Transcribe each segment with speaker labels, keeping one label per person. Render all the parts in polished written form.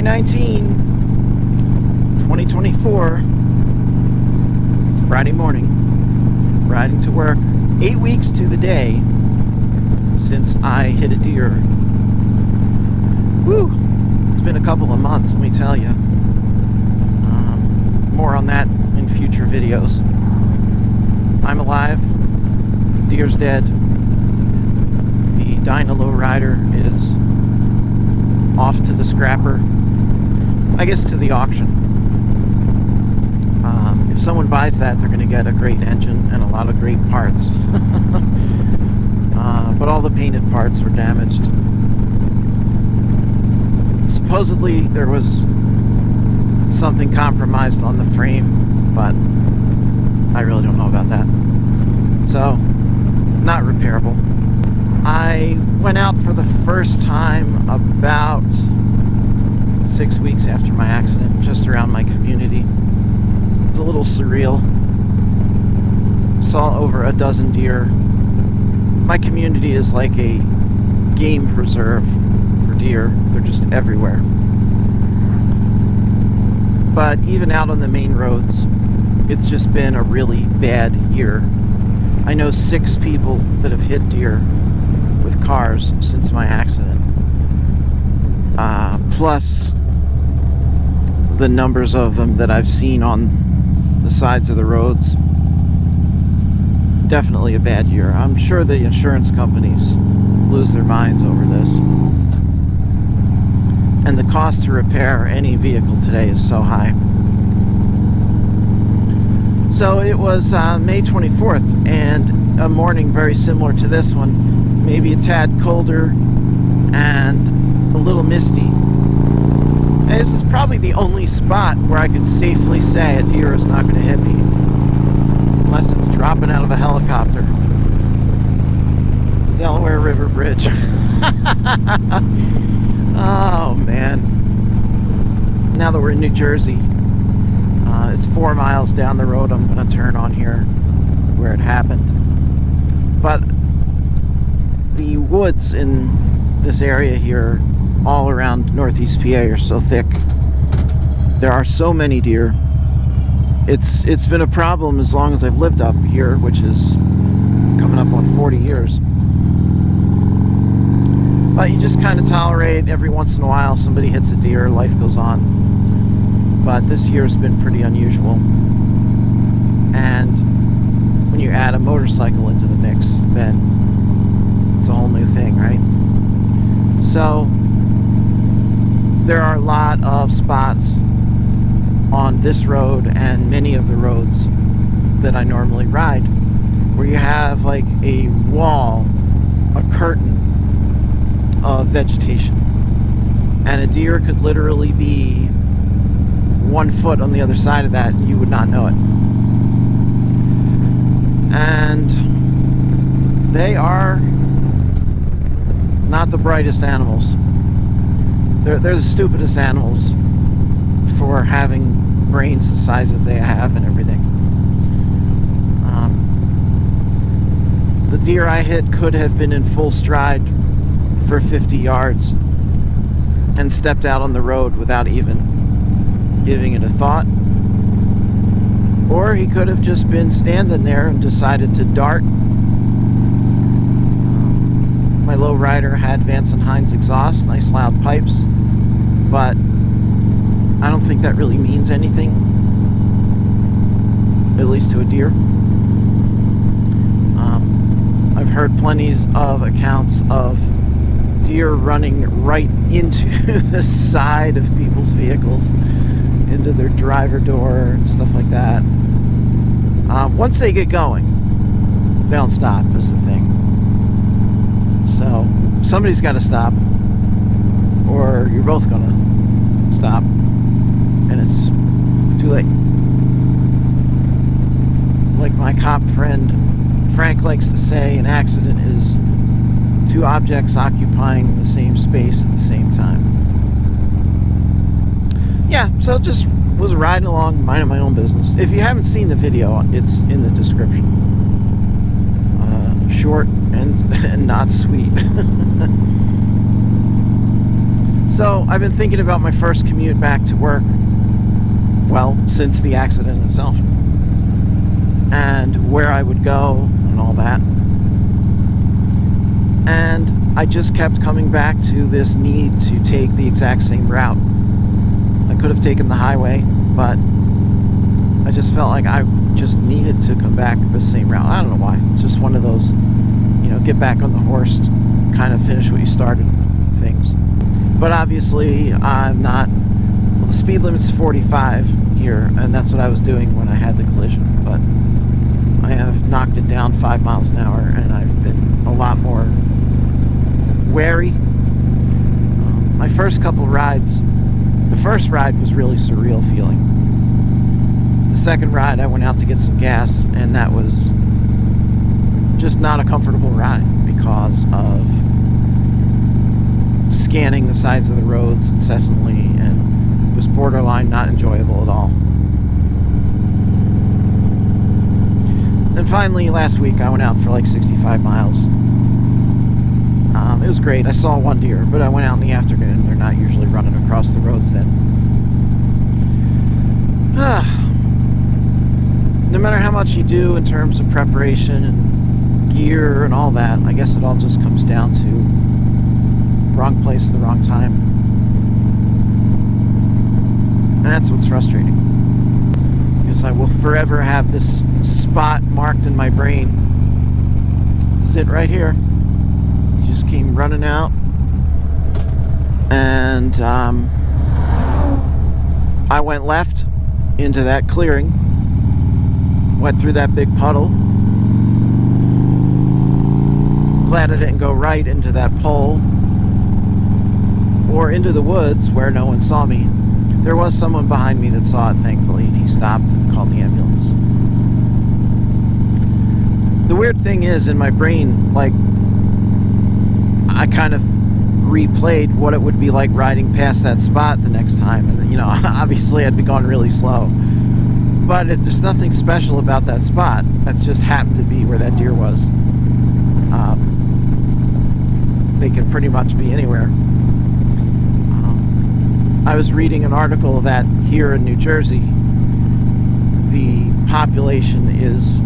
Speaker 1: 19, 2024. It's Friday morning. Riding to work. 8 weeks to the day since I hit a deer. Woo! It's been a couple of months, let me tell you. More on that in future videos. I'm alive. Deer's dead. The Dyna Lowrider is off to the scrapper. I guess to the auction. If someone buys that, they're going to get a great engine and a lot of great parts. But all the painted parts were damaged. Supposedly there was something compromised on the frame, but I really don't know about that. So, not repairable. I went out for the first time about 6 weeks after my accident, just around my community. It was a little surreal. Saw over a dozen deer. My community is like a game preserve for deer. They're just everywhere. But even out on the main roads, it's just been a really bad year. I know 6 people that have hit deer with cars since my accident. Plus the numbers of them that I've seen on the sides of the roads. Definitely a bad year. I'm sure the insurance companies lose their minds over this. And the cost to repair any vehicle today is so high. So it was May 24th, and a morning very similar to this one, maybe a tad colder and a little misty. And this is probably the only spot where I could safely say a deer is not going to hit me, unless it's dropping out of a helicopter. Delaware River Bridge. Oh man. Now that we're in New Jersey, it's 4 miles down the road. I'm going to turn on here where it happened. But the woods in this area here, all around Northeast PA, are so thick. There are so many deer. It's been a problem as long as I've lived up here, which is coming up on 40 years. But you just kind of tolerate. Every once in a while somebody hits a deer, life goes on. But this year's been pretty unusual. And when you add a motorcycle into the mix, then it's a whole new thing, right? So there are a lot of spots on this road and many of the roads that I normally ride where you have like a wall, a curtain of vegetation, and a deer could literally be 1 foot on the other side of that and you would not know it. And they are not the brightest animals. They're the stupidest animals for having brains the size that they have and everything. The deer I hit could have been in full stride for 50 yards and stepped out on the road without even giving it a thought. Or he could have just been standing there and decided to dart. My lowrider had Vance & Hines exhaust, nice loud pipes, but I don't think that really means anything, at least to a deer. I've heard plenty of accounts of deer running right into the side of people's vehicles, into their driver door and stuff like that. Once they get going, they don't stop, is the thing. So somebody's got to stop, or you're both gonna stop, and it's too late. Like my cop friend Frank likes to say, an accident is 2 objects occupying the same space at the same time. Yeah, so just was riding along, minding my own business. If you haven't seen the video, it's in the description. Short and not sweet. So I've been thinking about my first commute back to work, well, since the accident itself, and where I would go and all that. And I just kept coming back to this need to take the exact same route. I could have taken the highway, but I just felt like I just needed to come back the same route. I don't know why. It's just one of those, get back on the horse, kind of finish what you started things. But obviously, I'm not. Well, the speed limit's 45 here, and that's what I was doing when I had the collision. But I have knocked it down 5 miles an hour, and I've been a lot more wary. My first couple rides, the first ride was really surreal feeling. The second ride, I went out to get some gas, and that was just not a comfortable ride because of scanning the sides of the roads incessantly, and it was borderline not enjoyable at all. Then finally, last week, I went out for like 65 miles. It was great. I saw one deer, but I went out in the afternoon. They're not usually running across the roads then. No matter how much you do in terms of preparation and gear and all that, I guess it all just comes down to wrong place at the wrong time. And that's what's frustrating. Because I will forever have this spot marked in my brain. This is it right here. Just came running out, and I went left into that clearing, went through that big puddle. Glad I didn't go right into that pole or into the woods where no one saw me. There was someone behind me that saw it, thankfully, and he stopped and called the ambulance. The weird thing is, in my brain, like, I kind of replayed what it would be like riding past that spot the next time. And, obviously I'd be going really slow. But there's nothing special about that spot. That just happened to be where that deer was. They could pretty much be anywhere. I was reading an article that here in New Jersey, the population is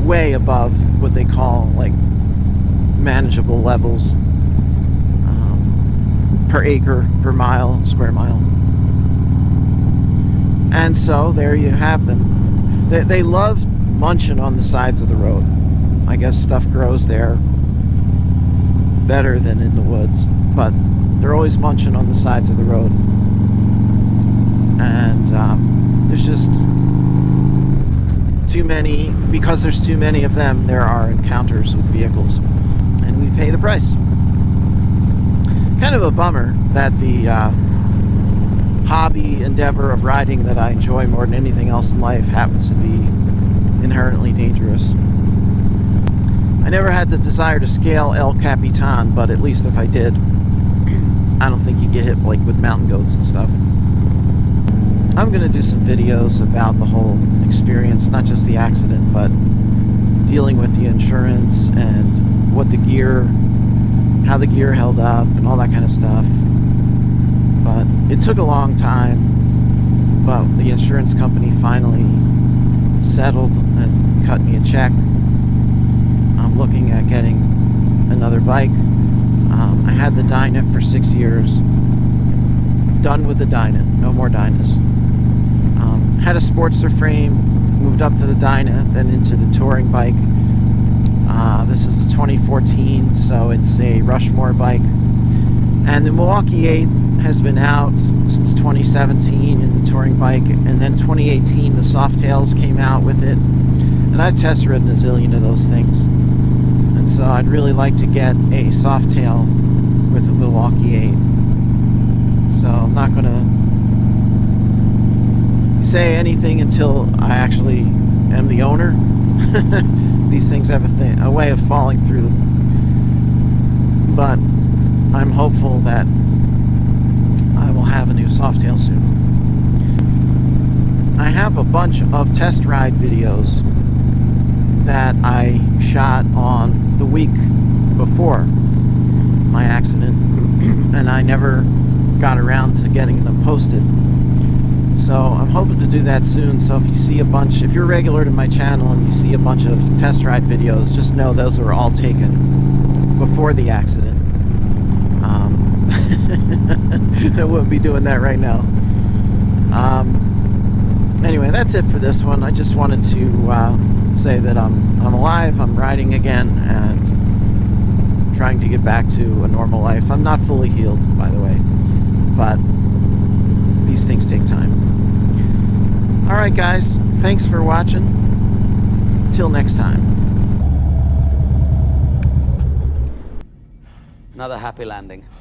Speaker 1: way above what they call, like, manageable levels per acre, per mile, square mile. And so there you have them. They love munching on the sides of the road. I guess stuff grows there better than in the woods, but they're always munching on the sides of the road. And there's just too many, because there's too many of them, there are encounters with vehicles. And we pay the price. Kind of a bummer that the hobby endeavor of riding that I enjoy more than anything else in life happens to be inherently dangerous. I never had the desire to scale El Capitan, but at least if I did, I don't think you'd get hit like with mountain goats and stuff. I'm going to do some videos about the whole experience, not just the accident, but dealing with the insurance and what the gear, how the gear held up and all that kind of stuff. But it took a long time, but the insurance company finally settled and cut me a check. I'm looking at getting another bike. I had the Dyna for 6 years. Done with the Dyna, no more Dynas. Had a Sportster frame, moved up to the Dyna, then into the touring bike. This is a 2014, so it's a Rushmore bike. And the Milwaukee 8 has been out since 2017 in the touring bike, and then 2018 the Softails came out with it. And I've test ridden a zillion of those things. And so I'd really like to get a Softail with a Milwaukee 8. So I'm not going to say anything until I actually am the owner. These things have a way of falling through. But I'm hopeful that I will have a new Softail soon. I have a bunch of test ride videos that I shot on the week before my accident, and I never got around to getting them posted. So I'm hoping to do that soon. So if you see a bunch, if you're regular to my channel and you see a bunch of test ride videos, just know those were all taken before the accident. I wouldn't be doing that right now. Anyway, that's it for this one. I just wanted to say that I'm alive, I'm riding again, and trying to get back to a normal life. I'm not fully healed, by the way, but these things take time. Alright guys, thanks for watching. Till next time.
Speaker 2: Another happy landing.